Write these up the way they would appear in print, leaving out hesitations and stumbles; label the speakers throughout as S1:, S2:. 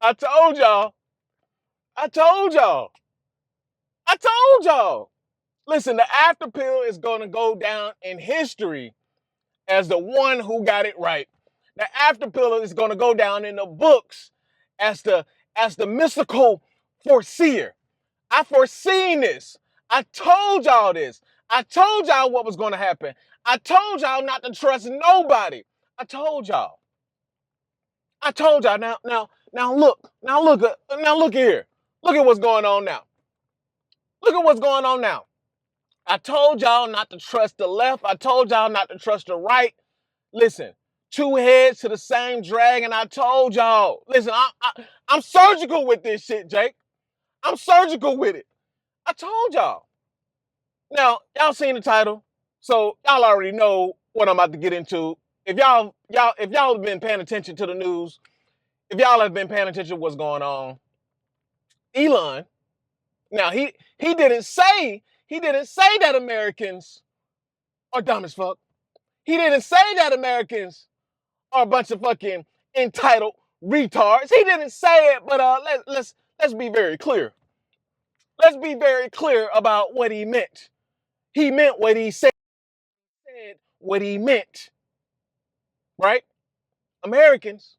S1: I told y'all. I told y'all. I told y'all. Listen, the after pill is going to go down in history as the one who got it right. The after pill is going to go down in the books as the mystical foreseer. I foreseen this. I told y'all this. I told y'all what was going to happen. I told y'all not to trust nobody. I told y'all. I told y'all. Now look here. Look at what's going on now. Look at what's going on now. I told y'all not to trust the left. I told y'all not to trust the right. Listen, two heads to the same dragon. I told y'all. Listen, I'm surgical with this shit, Jake. I'm surgical with it. I told y'all. Now, y'all seen the title, so y'all already know what I'm about to get into. If y'all have been paying attention to the news, if y'all have been paying attention to what's going on, Elon. Now he didn't say that Americans are dumb as fuck. He didn't say that Americans are a bunch of fucking entitled retards. He didn't say it, but let's be very clear. Let's be very clear about what he meant. He meant what he said what he meant. Right? Americans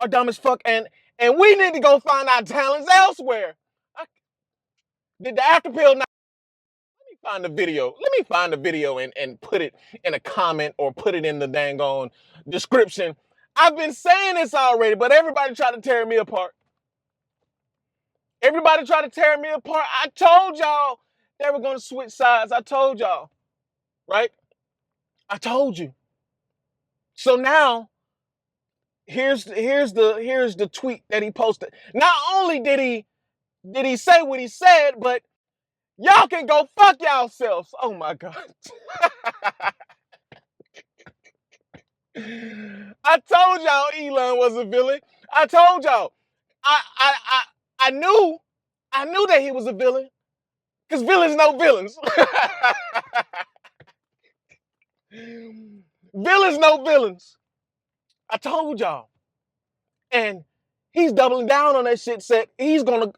S1: are dumb as fuck, and we need to go find our talents elsewhere. Did the after pill not? Let me find the video. Let me find the video and put it in a comment or put it in the dang on description. I've been saying this already, but everybody tried to tear me apart. Everybody tried to tear me apart. I told y'all they were going to switch sides. I told y'all, right? I told you. So now here's the tweet that he posted. Not only did he say what he said, but y'all can go fuck yourselves. Oh my god. I told y'all Elon was a villain. I told y'all. I I I, I knew that he was a villain. Because villains know villains. Villains know villains. I told y'all. And he's doubling down on that shit. Said he's gonna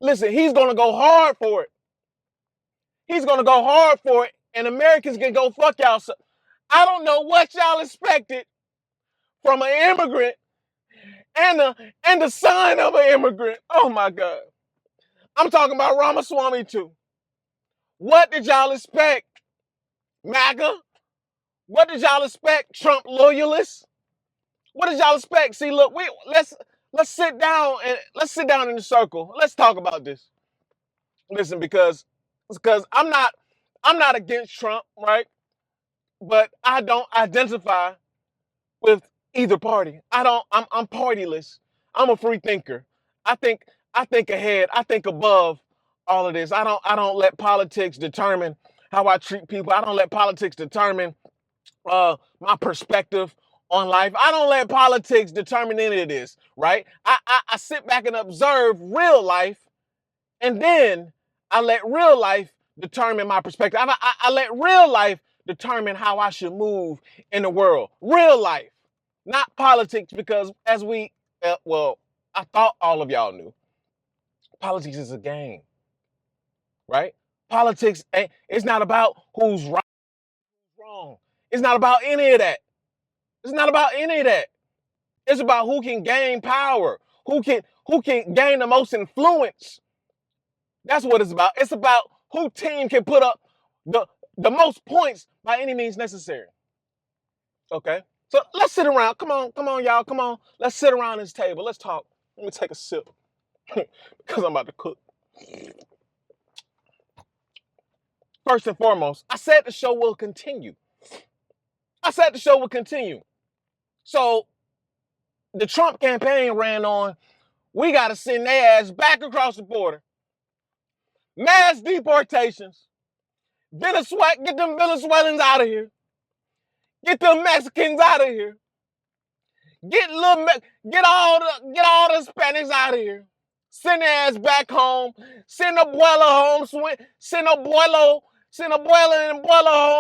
S1: go hard for it. He's gonna go hard for it, and Americans can go fuck y'all. So I don't know what y'all expected from an immigrant and the son of an immigrant. Oh my God. I'm talking about Ramaswamy too. What did y'all expect? MAGA? What did y'all expect? Trump loyalists? What did y'all expect? See, look, let's sit down in the circle. Let's talk about this. Listen, because I'm not against Trump, right? But I don't identify with either party. I'm partyless. I'm a free thinker. I think I think ahead. I think above all of this. I don't let politics determine how I treat people. I don't let politics determine my perspective on life. I don't let politics determine any of this, right? I sit back and observe real life, and then I let real life determine my perspective. I let real life determine how I should move in the world. Real life, not politics, because I thought all of y'all knew. Politics is a game, right? Politics, it's not about who's right, who's wrong. It's not about any of that. It's not about any of that. It's about who can gain power, who can gain the most influence. That's what it's about. It's about who team can put up the the most points by any means necessary. Okay? So let's sit around. Come on, y'all. Come on. Let's sit around this table. Let's talk. Let me take a sip. Because I'm about to cook. First and foremost, I said the show will continue. I said the show will continue. So the Trump campaign ran on. We got to send their ass back across the border. Mass deportations. Venezuela, get them Venezuelans out of here. Get them Mexicans out of here. Get all the Hispanics out of here. Send their ass back home. Send abuela home. Send abuela and abuela home.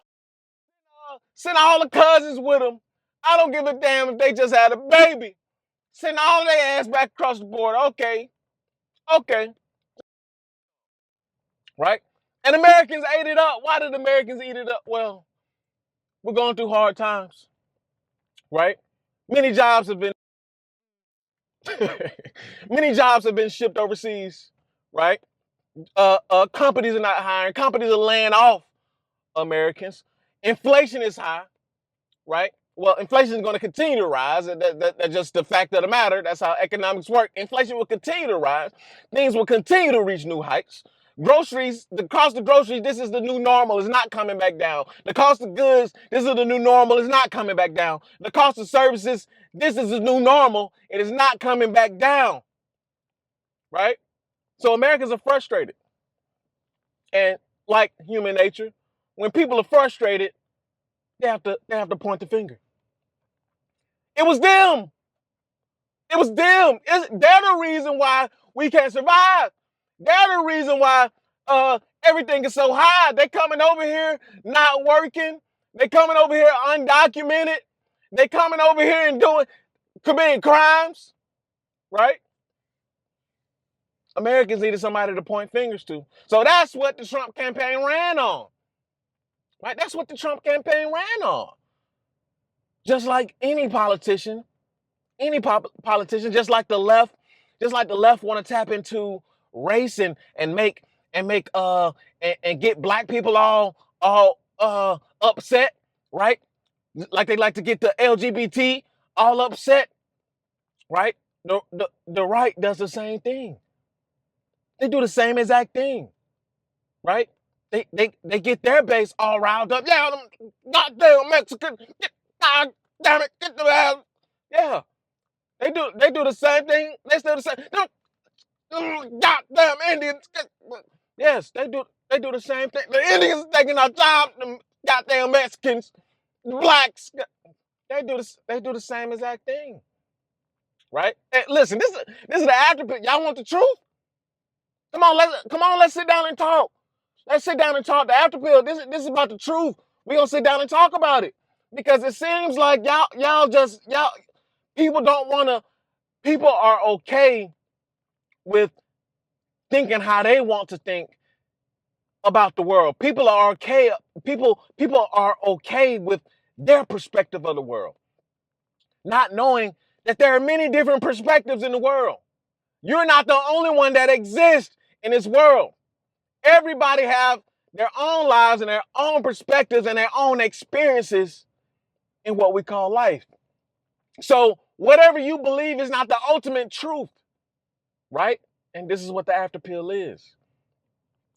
S1: Send all the cousins with them. I don't give a damn if they just had a baby. Send all their ass back across the board. Okay, okay, right? And Americans ate it up. Why did Americans eat it up? Well, we're going through hard times, right? Many jobs have been many jobs have been shipped overseas, right? Companies are not hiring. Companies are laying off Americans. Inflation is high, right? Well, inflation is going to continue to rise. That's just the fact of the matter. That's how economics work. Inflation will continue to rise. Things will continue to reach new heights. Groceries, the cost of groceries, this is the new normal. It's not coming back down. The cost of goods, this is the new normal. It's not coming back down. The cost of services, this is the new normal. It is not coming back down, right? So Americans are frustrated. And like human nature, when people are frustrated, they have to point the finger. It was them. It was them. They're the reason why we can't survive. They're the reason why everything is so high. They coming over here not working. They coming over here undocumented. They coming over here and committing crimes, right? Americans needed somebody to point fingers to. So that's what the Trump campaign ran on, right? That's what the Trump campaign ran on. Just like any politician, just like the left, want to tap into race and get black people all upset, right? Like they like to get the LGBT all upset, right? The right does the same thing. They do the same exact thing, right? They get their base all riled up. Yeah, them goddamn Mexican. God damn it, get the hell. Yeah. They do the same thing. They still the same. Goddamn Indians. Yes, they do the same thing. The Indians taking our jobs. The goddamn Mexicans, the blacks. They do the same exact thing. Right? Hey, listen, this is the afterpit. Y'all want the truth? Come on, let's sit down and talk. Let's sit down and talk. The afterpill. This is about the truth. We're gonna sit down and talk about it. Because it seems like y'all people don't wanna, people are okay with thinking how they want to think about the world. People are okay. People are okay with their perspective of the world, not knowing that there are many different perspectives in the world. You're not the only one that exists in this world. Everybody have their own lives and their own perspectives and their own experiences in what we call life. So whatever you believe is not the ultimate truth, right? And this is what the after pill is.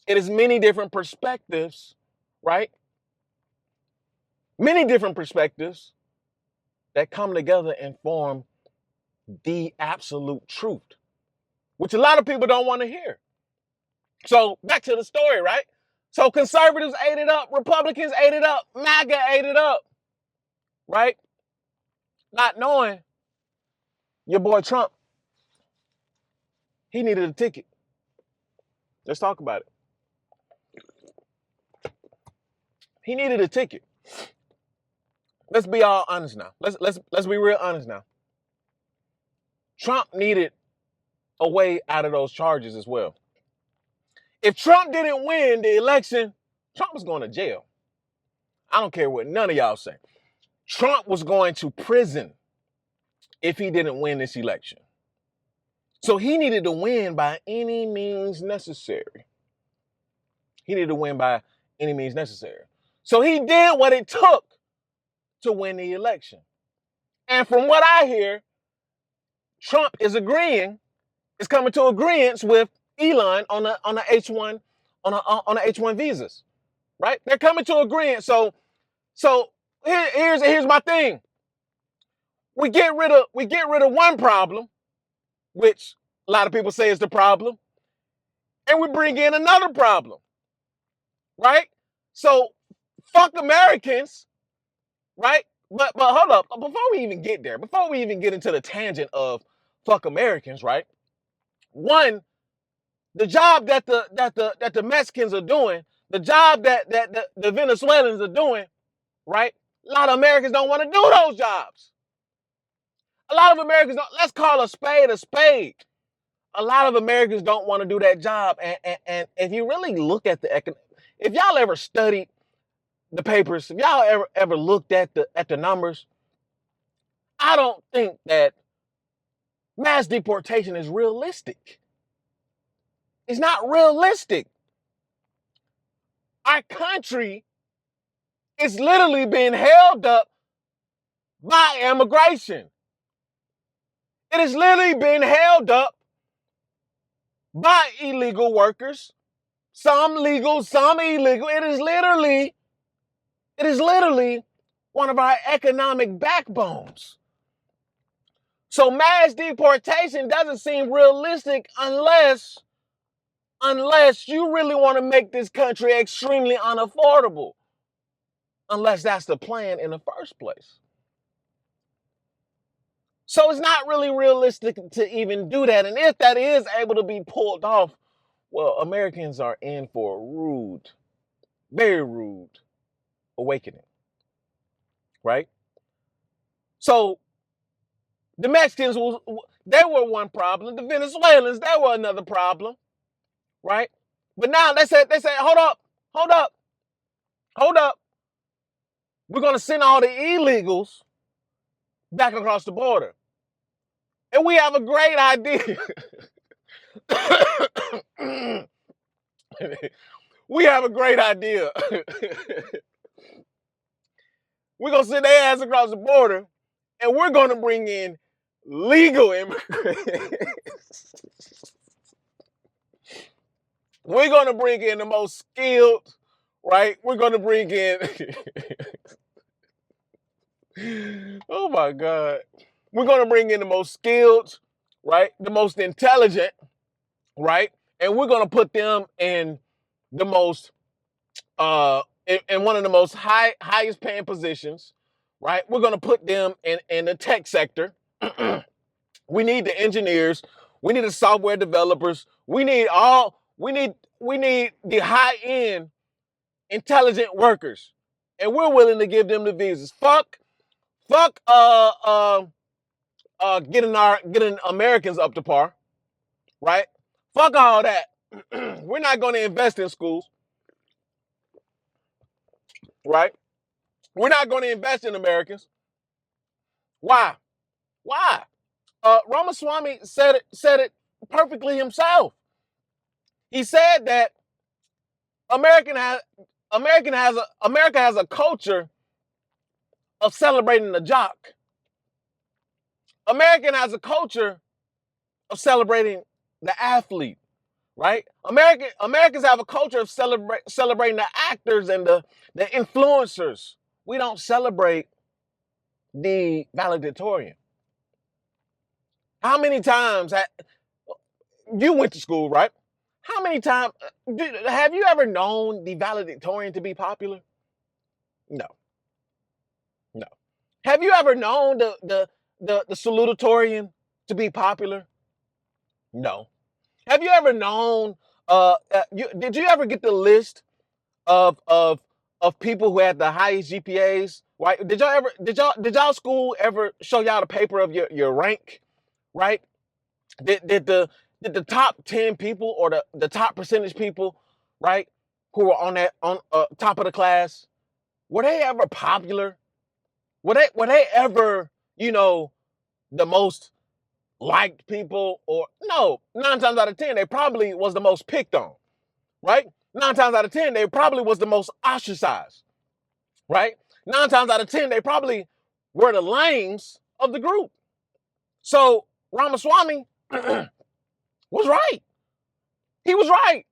S1: It is many different perspectives, right? Many different perspectives that come together and form the absolute truth, which a lot of people don't want to hear. So back to the story, right? So conservatives ate it up, Republicans ate it up, MAGA ate it up, right? Not knowing your boy Trump, he needed a ticket. Let's talk about it. He needed a ticket. Let's be all honest now. Let's be real honest now. Trump needed a way out of those charges as well. If Trump didn't win the election, Trump was going to jail. I don't care what none of y'all say. Trump was going to prison if he didn't win this election. So he needed to win by any means necessary. He needed to win by any means necessary. So he did what it took to win the election. And from what I hear, Trump is coming to agreement with Elon on the H1 on the H1 visas, right? They're coming to agreement. So here's my thing. We get rid of one problem, which a lot of people say is the problem, and we bring in another problem, right? So fuck Americans, right? But hold up, before we even get there, before we even get into the tangent of fuck Americans, right? One, the job that the Mexicans are doing, the job that the Venezuelans are doing, right? A lot of Americans don't want to do those jobs. A lot of Americans don't, let's call a spade a spade. A lot of Americans don't want to do that job. And if you really look at if y'all ever studied the papers, if y'all ever looked at the numbers, I don't think that mass deportation is realistic. It's not realistic. Our country is literally being held up by immigration. It is literally being held up by illegal workers, some legal, some illegal. It is literally one of our economic backbones. So mass deportation doesn't seem realistic unless you really want to make this country extremely unaffordable. Unless that's the plan in the first place. So it's not really realistic to even do that. And if that is able to be pulled off, well, Americans are in for a rude, very rude awakening, right? So the Mexicans, they were one problem. The Venezuelans, they were another problem, right? But now they said, hold up. We're going to send all the illegals back across the border. And we have a great idea. We have a great idea. We're going to send their ass across the border, and we're going to bring in legal immigrants. We're going to bring in the most skilled, right? We're going to bring in... Oh, my God. We're going to bring in the most skilled, right? The most intelligent, right? And we're going to put them in the most... in one of the most highest paying positions, right? We're going to put them in the tech sector. We need the engineers. We need the software developers. We need the high end intelligent workers. And we're willing to give them the visas. Fuck getting Americans up to par, right? Fuck all that. We're not going to invest in schools, right? We're not going to invest in Americans. Why? Ramaswamy said it perfectly himself. He said that America has a culture of celebrating the jock. America has a culture of celebrating the athlete, right? Americans have a culture of celebrating the actors and the influencers. We don't celebrate the valedictorian. How many times you went to school, right? How many times have you ever known the valedictorian to be popular? No. Have you ever known the salutatorian to be popular? No. Have you ever known? Did you ever get the list of people who had the highest GPAs? Right? Did y'all school ever show y'all the paper of your rank? Right? Did the top 10 people or the top percentage people, right, who were on top of the class, were they ever popular? Were they ever, the most liked people? Or no, 9 times out of 10, they probably was the most picked on, right? 9 times out of 10, they probably was the most ostracized, right? 9 times out of 10, they probably were the lames of the group. So Ramaswamy was right. He was right.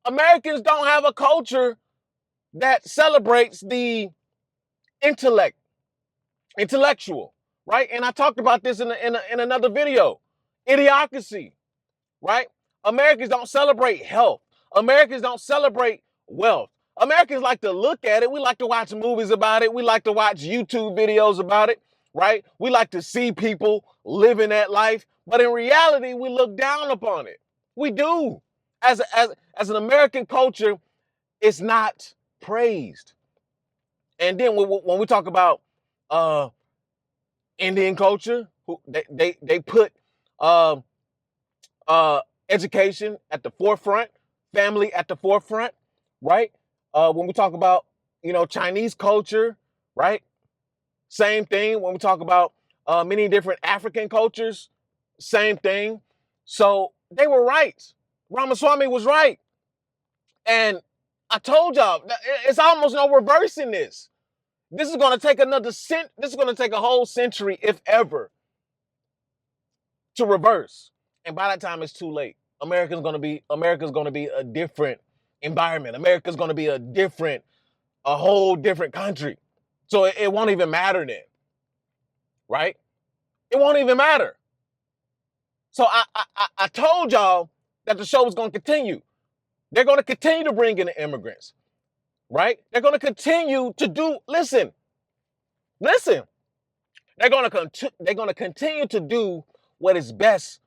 S1: Americans don't have a culture that celebrates the intellectual, right? And I talked about this in another video. Idiocracy, right? Americans don't celebrate health. Americans don't celebrate wealth. Americans like to look at it. We like to watch movies about it. We like to watch YouTube videos about it, right? We like to see people living that life. But in reality, we look down upon it. We do. As an American culture, it's not praised. And then when we talk about Indian culture, who they put uh, uh, education at the forefront, family at the forefront, right? When we talk about, Chinese culture, right? Same thing. When we talk about many different African cultures, same thing. So they were right. Ramaswamy was right. And I told y'all, it's almost no reversing this. This is going to take this is going to take a whole century, if ever, to reverse. And by that time, it's too late. America's going to be a different environment. America's going to be a whole different country. So it won't even matter then, right? It won't even matter. So I told y'all that the show was going to continue. They're going to continue to bring in the immigrants, right? They're going to continue to do. Listen. They're going to continue to do what is best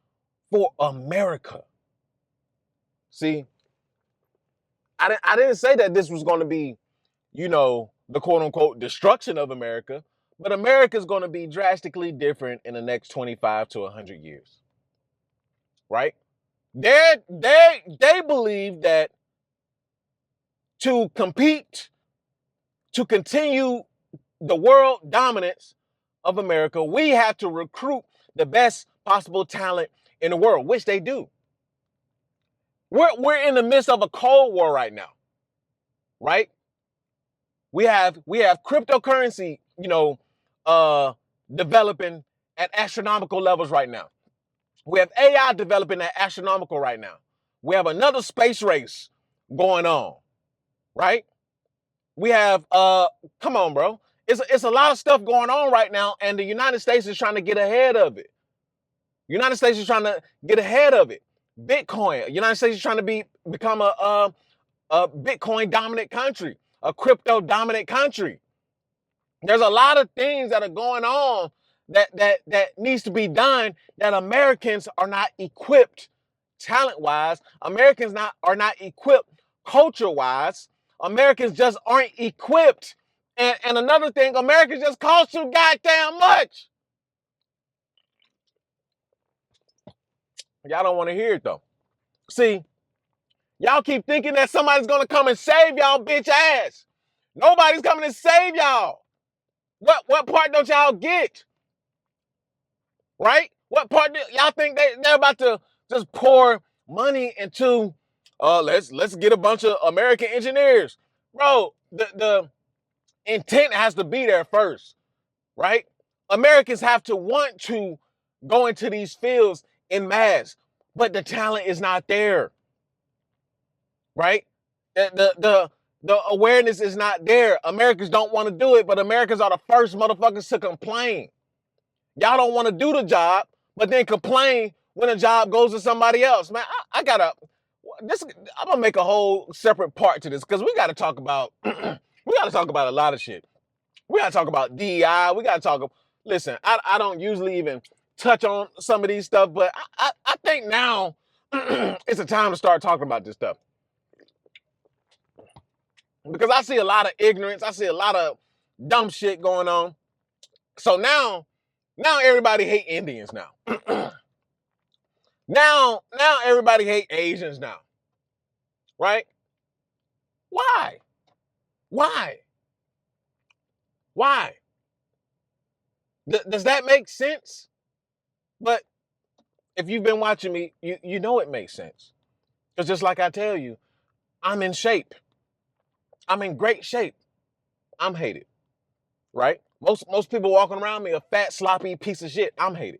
S1: for America. See, I didn't say that this was going to be, the quote unquote destruction of America, but America is going to be drastically different in the next 25 to 100 years, right? They believe that to compete, to continue the world dominance of America, we have to recruit the best possible talent in the world, which they do. We're in the midst of a Cold War right now, right? We have cryptocurrency, developing at astronomical levels right now. We have AI developing at astronomical right now. We have another space race going on, right? We have come on, bro. It's a lot of stuff going on right now, and the United States is trying to get ahead of it. United States is trying to get ahead of it. Bitcoin. United States is trying to become a Bitcoin dominant country, a crypto dominant country. There's a lot of things that are going on that needs to be done that Americans are not equipped talent-wise. Americans are not equipped culture-wise. Americans just aren't equipped. And another thing, Americans just cost too goddamn much. Y'all don't want to hear it though. See, y'all keep thinking that somebody's gonna come and save y'all bitch ass. Nobody's coming to save y'all. What part don't y'all get? Right? What part do y'all think they're about to just pour money into? Let's get a bunch of American engineers. Bro, the intent has to be there first, right? Americans have to want to go into these fields in mass, but the talent is not there, right? The awareness is not there. Americans don't want to do it, but Americans are the first motherfuckers to complain. Y'all don't want to do the job, but then complain when a job goes to somebody else. Man, I gotta this. I'm gonna make a whole separate part to this because we gotta talk about we gotta talk about a lot of shit. We gotta talk about DEI. We gotta talk. Listen, I don't usually even touch on some of these stuff, but I think now it's a time to start talking about this stuff because I see a lot of ignorance. I see a lot of dumb shit going on. So now everybody hate Indians now. now everybody hate Asians now. Right? Why? Why? Why? Does that make sense? But if you've been watching me, you know it makes sense. Because just like I tell you, I'm in shape. I'm in great shape. I'm hated. Right? Most people walking around me a fat, sloppy piece of shit. I'm hated.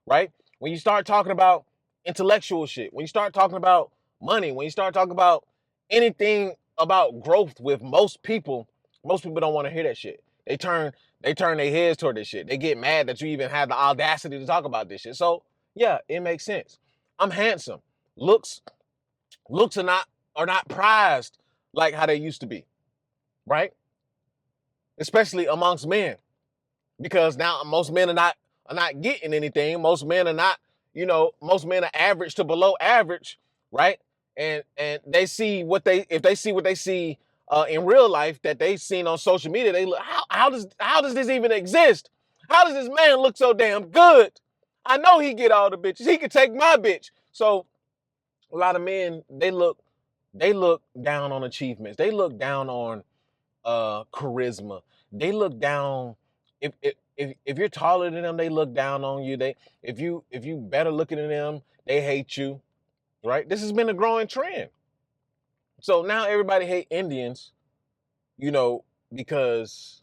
S1: Right? When you start talking about intellectual shit, when you start talking about money, when you start talking about anything about growth with most people don't want to hear that shit. They turn their heads toward this shit. They get mad that you even have the audacity to talk about this shit. So yeah, it makes sense. I'm handsome. Looks are not prized like how they used to be, right? Especially amongst men, because now most men are not getting anything. Most men are not, most men are average to below average, right? And they see if they see what they see in real life that they've seen on social media, they look, how does this even exist? How does this man look so damn good? I know he get all the bitches. He could take my bitch. So a lot of men, they look down on achievements. They look down on charisma. They look down if you're taller than them, they look down on you. If you better looking than them, they hate you. Right? This has been a growing trend. So now everybody hate Indians, because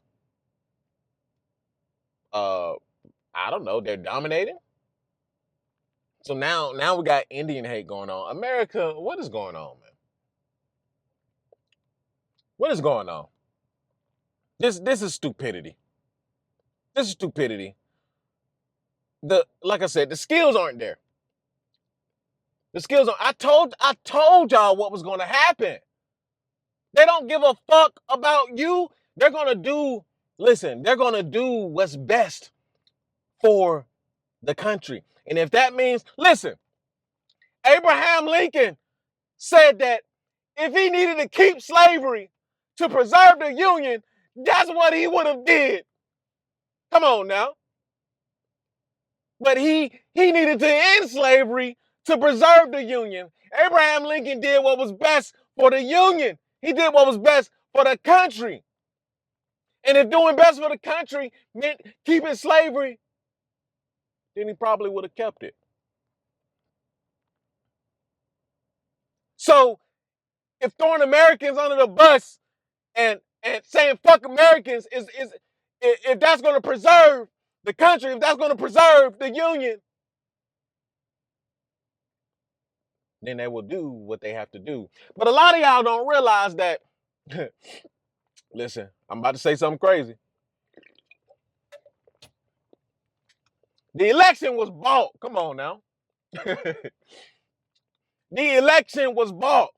S1: I don't know, they're dominating. So now we got Indian hate going on. America, what is going on, man? What is going on? This is stupidity. This is stupidity. Like I said, the skills aren't there. The skills are. I told y'all what was going to happen. They don't give a fuck about you. They're gonna do. Listen, they're gonna do what's best for the country, and if that means, listen, Abraham Lincoln said that if he needed to keep slavery to preserve the Union, that's what he would have did. Come on now. But he needed to end slavery to preserve the Union. Abraham Lincoln did what was best for the Union. He did what was best for the country. And if doing best for the country meant keeping slavery, then he probably would have kept it. So if throwing Americans under the bus and saying fuck Americans is if that's going to preserve the country, if that's going to preserve the Union, then they will do what they have to do. But a lot of y'all don't realize that. Listen, I'm about to say something crazy. The election was bought. Come on now. The election was bought.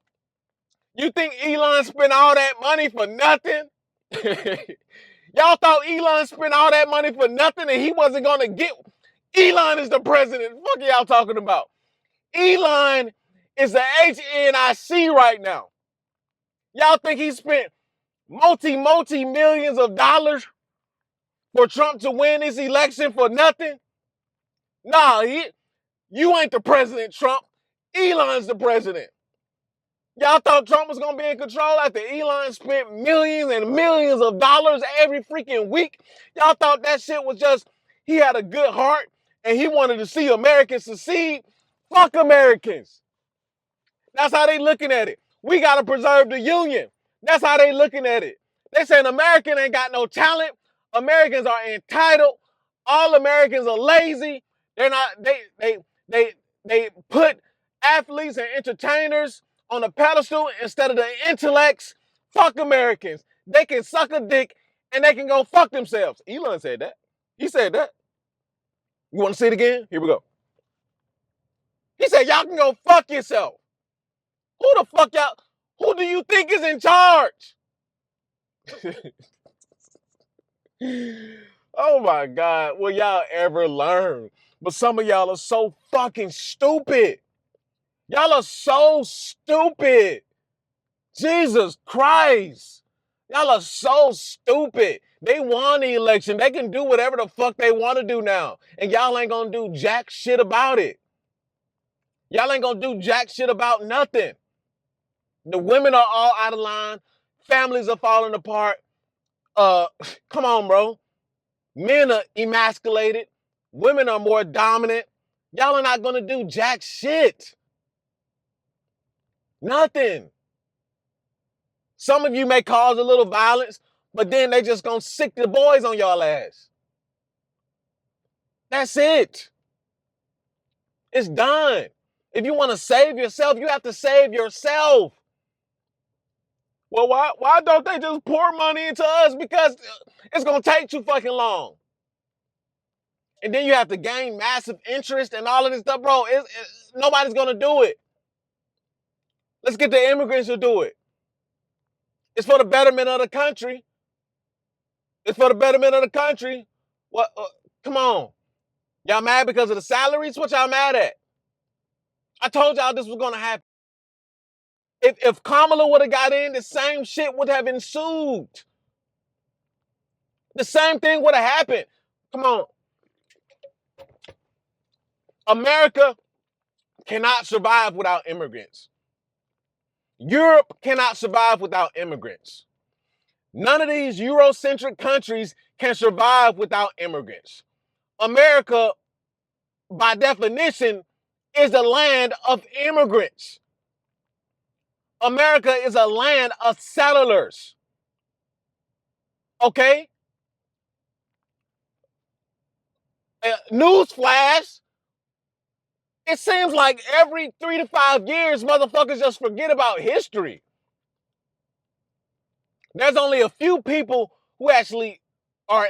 S1: You think Elon spent all that money for nothing? Y'all thought Elon spent all that money for nothing and he wasn't going to get... Elon is the president. What are y'all talking about? Elon is the HNIC right now. Y'all think he spent multi millions of dollars for Trump to win this election for nothing? Nah, you ain't the president, Trump. Elon's the president. Y'all thought Trump was going to be in control after Elon spent millions and millions of dollars every freaking week? Y'all thought that shit was just, he had a good heart and he wanted to see Americans succeed? Fuck Americans. That's how they looking at it. We got to preserve the Union. That's how they looking at it. They saying American ain't got no talent. Americans are entitled. All Americans are lazy. They're not, they put athletes and entertainers on a pedestal instead of the intellects. Fuck Americans. They can suck a dick and they can go fuck themselves. Elon said that. He said that. You want to see it again? Here we go. He said, y'all can go fuck yourself. Who the fuck y'all? Who do you think is in charge? Oh my God. Will y'all ever learn? But some of y'all are so fucking stupid. Y'all are so stupid. Jesus Christ. Y'all are so stupid. They won the election. They can do whatever the fuck they want to do now. And y'all ain't gonna do jack shit about it. Y'all ain't gonna do jack shit about nothing. The women are all out of line. Families are falling apart. Come on, bro. Men are emasculated. Women are more dominant. Y'all are not gonna do jack shit. Nothing. Some of you may cause a little violence, but then they just gonna sick the boys on y'all ass. That's it. It's done. If you want to save yourself, you have to save yourself. Well, why don't they just pour money into us? Because it's gonna take too fucking long. And then you have to gain massive interest and all of this stuff, bro. Nobody's gonna do it. Let's get the immigrants to do it. It's for the betterment of the country. It's for the betterment of the country. What? Come on. Y'all mad because of the salaries? What y'all mad at? I told y'all this was going to happen. If Kamala would have got in, the same shit would have ensued. The same thing would have happened. Come on. America cannot survive without immigrants. Europe cannot survive without immigrants. None of these Eurocentric countries can survive without immigrants. America, by definition, is a land of immigrants. America is a land of settlers. Okay? Newsflash, it seems like every 3 to 5 years, motherfuckers just forget about history. There's only a few people who actually are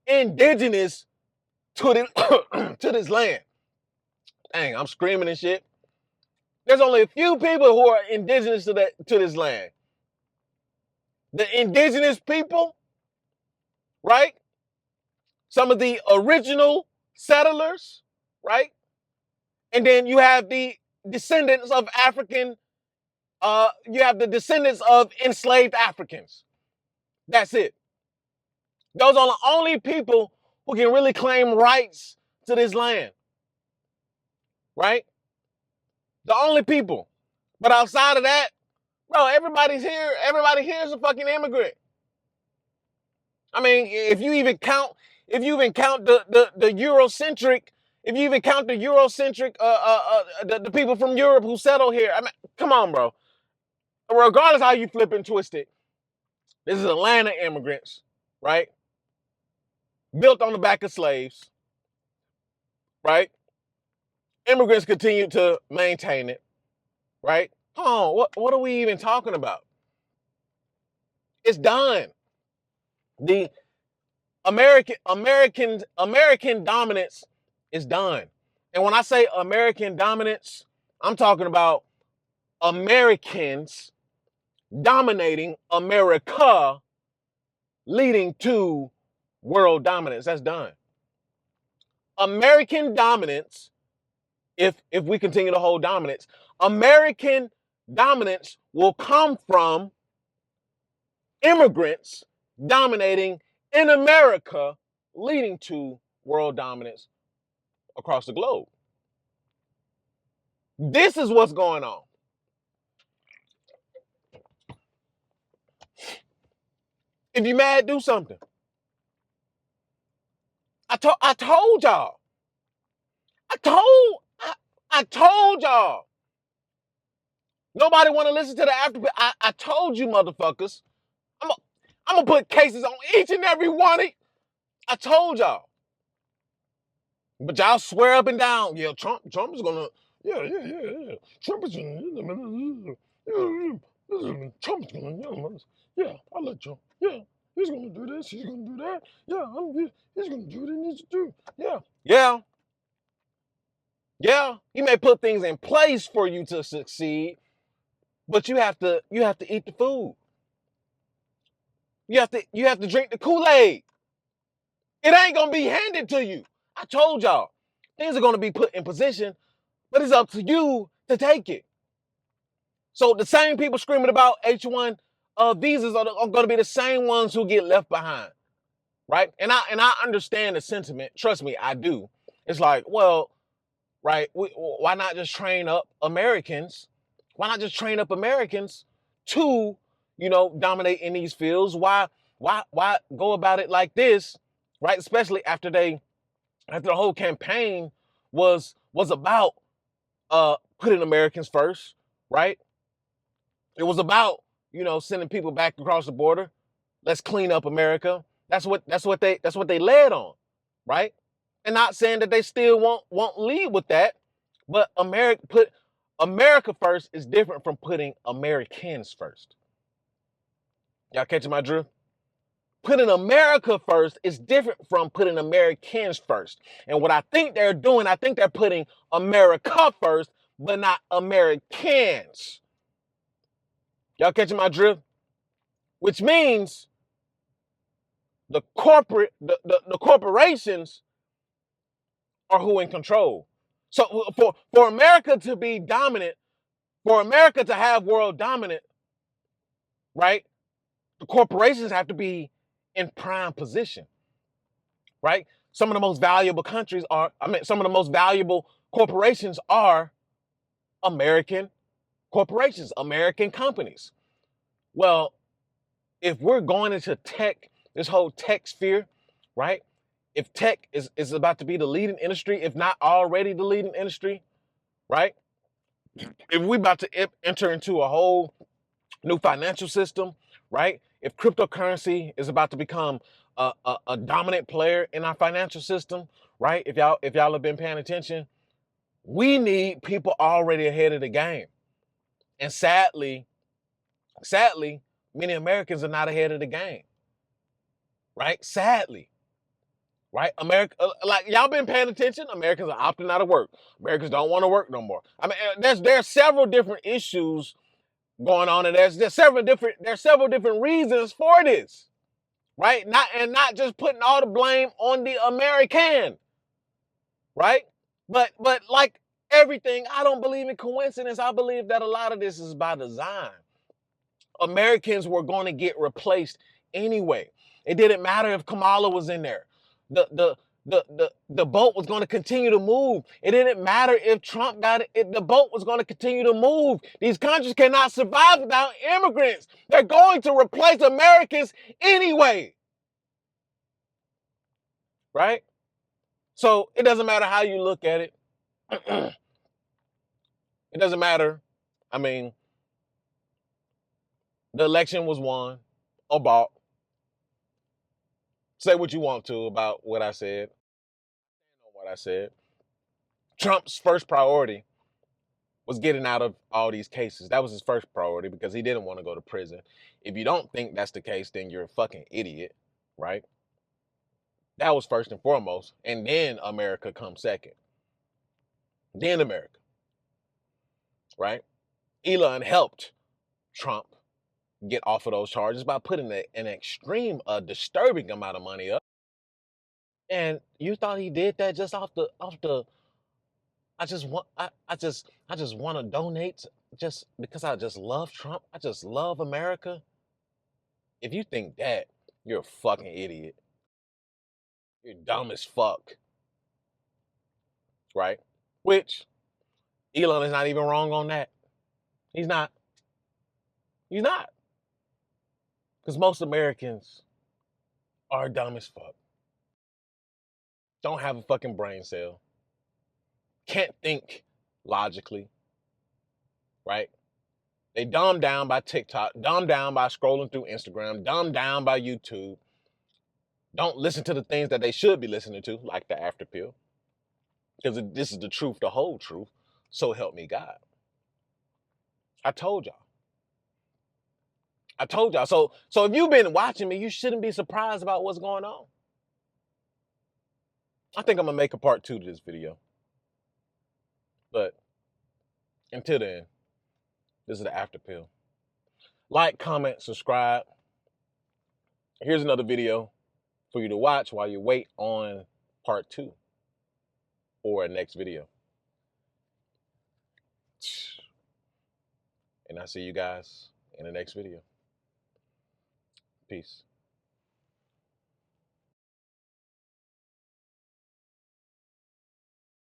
S1: indigenous to this, to this land. Dang, I'm screaming and shit. There's only a few people who are indigenous to this land. The indigenous people, right? Some of the original settlers, right? And then you have the descendants of African, you have the descendants of enslaved Africans. That's it. Those are the only people who can really claim rights to this land, right? The only people. But outside of that, bro, everybody's here. Everybody here is a fucking immigrant. I mean, if you even count the Eurocentric, if you even count the Eurocentric, the people from Europe who settle here, I mean, come on, bro. Regardless how you flip and twist it, this is a land of immigrants, right? Built on the back of slaves, right? Immigrants continue to maintain it, right? Oh, what are we even talking about? It's done. The American dominance is done. And when I say American dominance, I'm talking about Americans dominating America, leading to world dominance. That's done. American dominance, if we continue to hold dominance, American dominance will come from immigrants dominating in America, leading to world dominance across the globe. This is what's going on. If you mad, do something. I told y'all. I told y'all. Nobody want to listen to the after. I told you, motherfuckers. I'm gonna put cases on each and every one of you. I told y'all. But y'all swear up and down. Yeah, Trump is gonna. Yeah. Trump is gonna. Trump's gonna. Yeah, I'll let Trump. Yeah, he's gonna do this. He's gonna do that. Yeah, he's gonna do what he needs to do. Yeah. He may put things in place for you to succeed, but you have to eat the food. You have to drink the Kool-Aid. It ain't gonna be handed to you. I told y'all. Things are gonna be put in position, but it's up to you to take it. So the same people screaming about H-1 visas are gonna be the same ones who get left behind. Right? And I understand the sentiment. Trust me, I do. It's like, well, right, why not just train up Americans? Why not just train up Americans to, dominate in these fields? Why go about it like this, right? Especially after the whole campaign was about putting Americans first, right? It was about, sending people back across the border. Let's clean up America. That's what they led on, right? And not saying that they still won't lead with that, but put America first is different from putting Americans first. Y'all catching my drift? Putting America first is different from putting Americans first. And what I think they're doing, I think they're putting America first, but not Americans. Y'all catching my drift? Which means the corporations are who in control. So for America to be dominant, for America to have world dominant, right? The corporations have to be in prime position, right? some of the most valuable countries are, some of the most valuable corporations are American corporations, American companies. Well, if we're going into tech, this whole tech sphere, right? If tech is about to be the leading industry, if not already the leading industry, right? If we're about to enter into a whole new financial system, right? If cryptocurrency is about to become a dominant player in our financial system, right? If y'all have been paying attention, we need people already ahead of the game. And sadly, many Americans are not ahead of the game, right? Sadly, right? America, like y'all been paying attention. Americans are opting out of work. Americans don't want to work no more. I mean, there's several different issues going on, and there's several different reasons for this, right? Not just putting all the blame on the American, right? But like everything, I don't believe in coincidence. I believe that a lot of this is by design. Americans were going to get replaced anyway. It didn't matter if Kamala was in there. The boat was going to continue to move. It didn't matter if Trump got it. The boat was going to continue to move. These countries cannot survive without immigrants. They're going to replace Americans anyway. Right? So it doesn't matter how you look at it. It doesn't matter. I mean, the election was won or bought. Say what you want to about what I said. What I said. Trump's first priority was getting out of all these cases. That was his first priority because he didn't want to go to prison. If you don't think that's the case, then you're a fucking idiot, right? That was first and foremost. And then America comes second. Then America, right? Elon helped Trump get off of those charges by putting an extreme, disturbing amount of money up. And you thought he did that just off the I just want to donate just because I just love Trump. I just love America. If you think that, you're a fucking idiot. You're dumb as fuck. Right? Which Elon is not even wrong on that. He's not. He's not. Because most Americans are dumb as fuck. Don't have a fucking brain cell. Can't think logically. Right? They dumbed down by TikTok, dumbed down by scrolling through Instagram, dumbed down by YouTube. Don't listen to the things that they should be listening to, like the after pill. Because this is the truth, the whole truth. So help me God. I told y'all. I told y'all. So if you've been watching me, you shouldn't be surprised about what's going on. I think I'm going to make a part 2 to this video. But until then, this is the after pill. Like, comment, subscribe. Here's another video for you to watch while you wait on part 2 or a next video. And I'll see you guys in the next video. Peace.